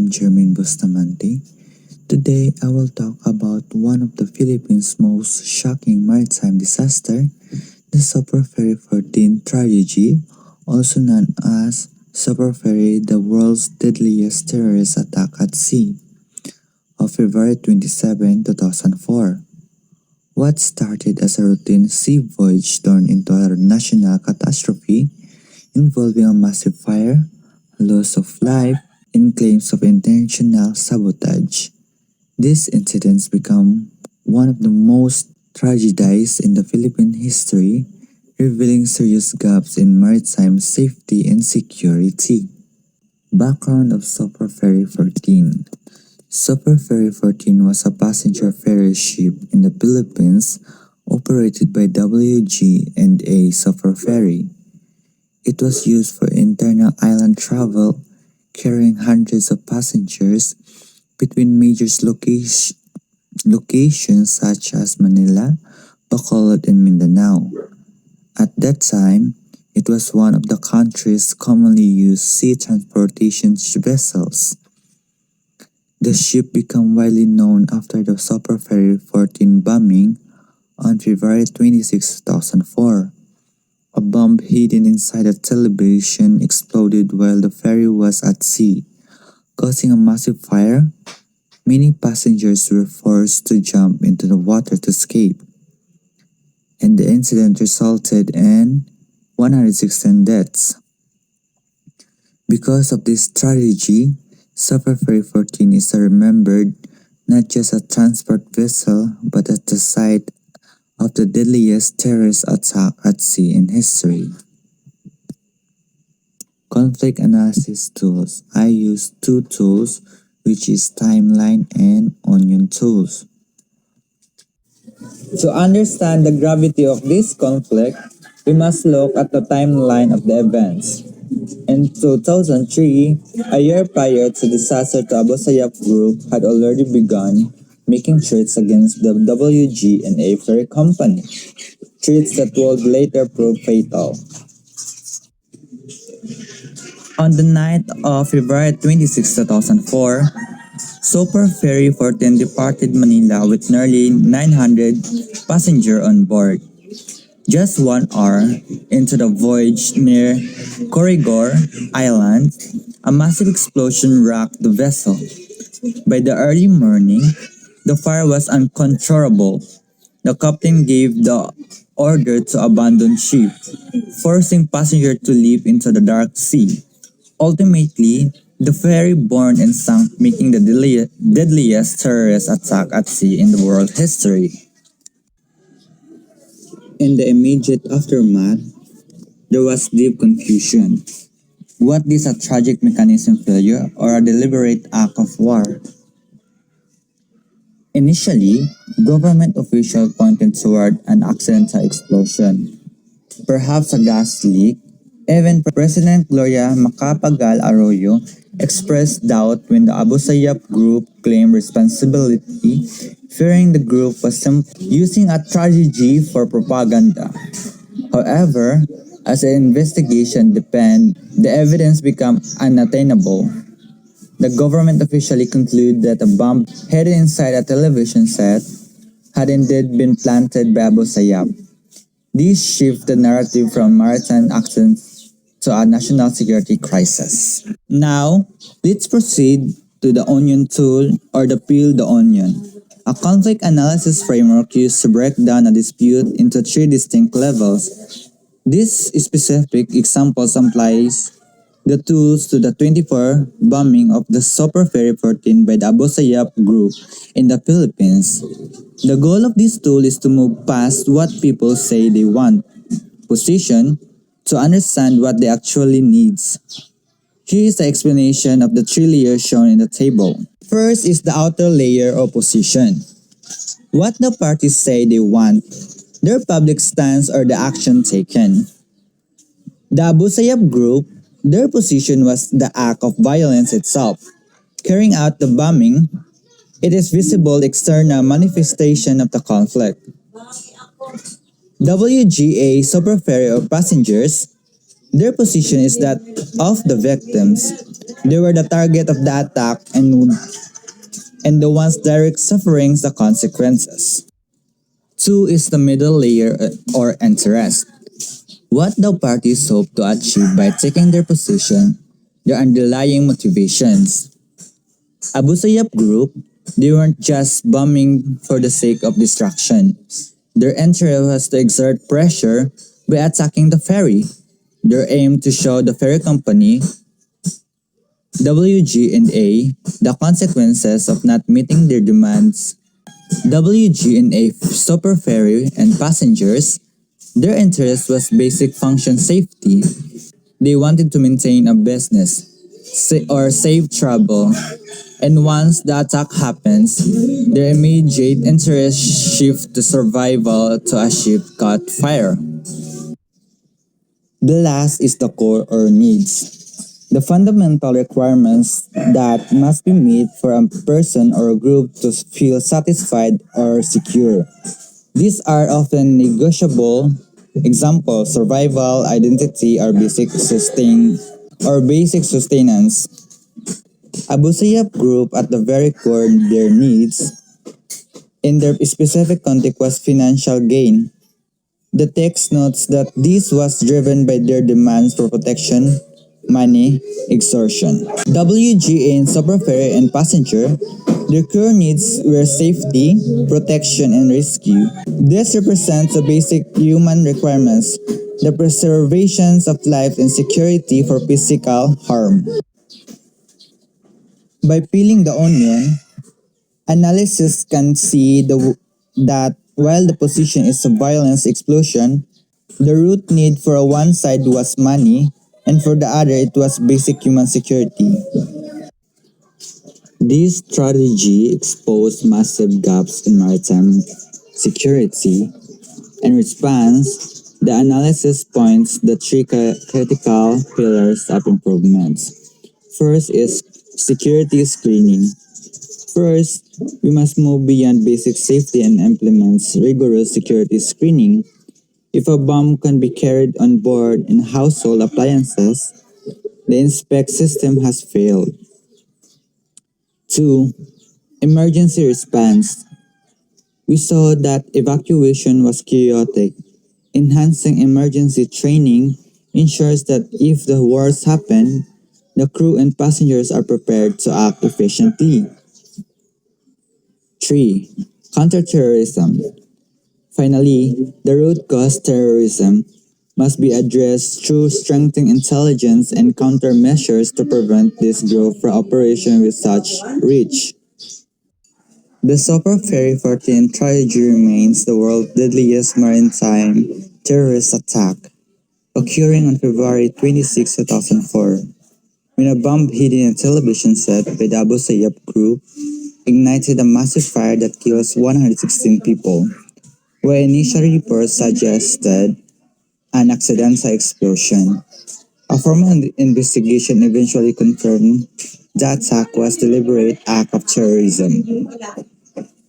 I'm Jermaine Bustamante. Today I will talk about one of the Philippines' most shocking maritime disaster, the Superferry14 tragedy, also known as Superferry, the world's deadliest terrorist attack at sea, of February 27, 2004. What started as a routine sea voyage turned into a national catastrophe involving a massive fire, loss of life, and claims of intentional sabotage. These incidents become one of the most tragedies in the Philippine history, revealing serious gaps in maritime safety and security. Background of Super Ferry 14. Super Ferry 14 was a passenger ferry ship in the Philippines operated by WG and A Super Ferry. It was used for internal island travel, carrying hundreds of passengers between major locations such as Manila, Bacolod, and Mindanao. At that time, it was one of the country's commonly used sea transportation vessels. The ship became widely known after the Superferry 14 bombing on February 26, 2004. A bomb hidden inside a television exploded while the ferry was at sea, causing a massive fire. Many passengers were forced to jump into the water to escape, and the incident resulted in 116 deaths. Because of this tragedy, Superferry 14 is remembered not just as a transport vessel but as the site of the deadliest terrorist attack at sea in history. Conflict analysis tools. I use two tools, which is timeline and onion tools. To understand the gravity of this conflict, we must look at the timeline of the events. In 2003, a year prior to disaster, the Abu Sayyaf Group had already begun making threats against the WG and A ferry company, threats that would later prove fatal. On the night of February 26, 2004, Super Ferry 14 departed Manila with nearly 900 passengers on board. Just 1 hour into the voyage near Corregor Island, a massive explosion rocked the vessel. By the early morning, the fire was uncontrollable. The captain gave the order to abandon ship, forcing passengers to leap into the dark sea. Ultimately, the ferry burned and sank, making the deadliest terrorist attack at sea in the world history. In the immediate aftermath, there was deep confusion. Was this a tragic mechanism failure or a deliberate act of war? Initially, government officials pointed toward an accidental explosion, perhaps a gas leak. Even President Gloria Macapagal Arroyo expressed doubt when the Abu Sayyaf group claimed responsibility, fearing the group was simply using a tragedy for propaganda. However, as the investigation deepened, the evidence became unattainable. The government officially concluded that a bomb hidden inside a television set had indeed been planted by Abu Sayyaf. This shifted the narrative from maritime accidents to a national security crisis. Now, let's proceed to the onion tool, or the peel the onion. A conflict analysis framework used to break down a dispute into three distinct levels. This specific example applies the tools to the 24 bombing of the Super Ferry 14 by the Abu Sayyaf group in the Philippines. The goal of this tool is to move past what people say they want, position, to understand what they actually needs. Here is the explanation of the three layers shown in the table. First is the outer layer of position. What the parties say they want, their public stance or the action taken. The Abu Sayyaf group, their position was the act of violence itself. Carrying out the bombing, it is visible external manifestation of the conflict. WGA Superferry or passengers, their position is that of the victims. They were the target of the attack and the ones direct suffering the consequences. Two is the middle layer or interest. What the parties hope to achieve by taking their position, their underlying motivations. Abu Sayyaf group, they weren't just bombing for the sake of destruction. Their interest was to exert pressure by attacking the ferry. Their aim to show the ferry company, WG&A, the consequences of not meeting their demands. WG&A Superferry and passengers, their interest was basic function safety. They wanted to maintain a business or save trouble. And once the attack happens, their immediate interest shift to survival to a ship caught fire. The last is the core or needs. The fundamental requirements that must be met for a person or a group to feel satisfied or secure. These are often negotiable. Example, survival, identity, or basic sustenance. Abu Sayyaf group at the very core their needs in their specific context was financial gain. The text notes that this was driven by their demands for protection, money, extortion. WGA and Superferry and passenger, their core needs were safety, protection, and rescue. This represents the basic human requirements, the preservations of life and security for physical harm. By peeling the onion, analysis can see that while the position is a violence explosion, the root need for one side was money, and for the other it was basic human security. This strategy exposed massive gaps in maritime security. In response, the analysis points the three critical pillars of improvements. First is security screening. First, we must move beyond basic safety and implement rigorous security screening. If a bomb can be carried on board in household appliances, the inspect system has failed. 2. Emergency response. We saw that evacuation was chaotic. Enhancing emergency training ensures that if the worst happen, the crew and passengers are prepared to act efficiently. 3. Counterterrorism. Finally, the root cause terrorism must be addressed through strengthening intelligence and countermeasures to prevent this growth from operation with such reach. The Superferry14 tragedy remains the world's deadliest maritime terrorist attack, occurring on February 26, 2004, when a bomb hidden in a television set by the Abu Sayyaf group ignited a massive fire that kills 116 people, where initial reports suggested an accidental explosion. A formal investigation eventually confirmed the attack was a deliberate act of terrorism.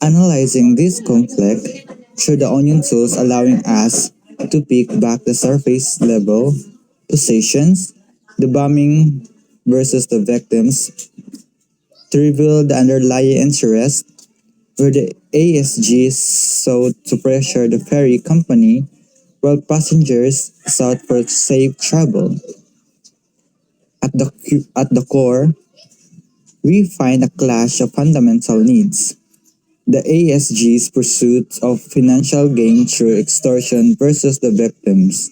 Analyzing this conflict through the onion tools allowing us to pick back the surface level positions, the bombing versus the victims, to reveal the underlying interest where the ASG sought to pressure the ferry company while passengers sought for safe travel. At the core, we find a clash of fundamental needs. The ASG's pursuit of financial gain through extortion versus the victims'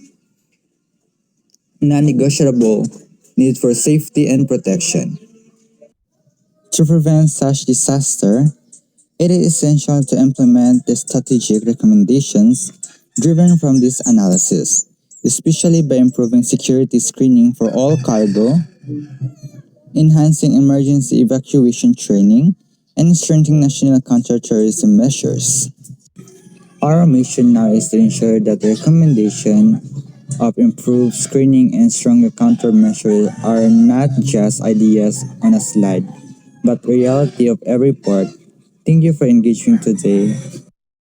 non-negotiable need for safety and protection. To prevent such disaster, it is essential to implement the strategic recommendations driven from this analysis, especially by improving security screening for all cargo, enhancing emergency evacuation training, and strengthening national counterterrorism measures. Our mission now is to ensure that the recommendation of improved screening and stronger countermeasures are not just ideas on a slide, but reality of every port. Thank you for engaging today.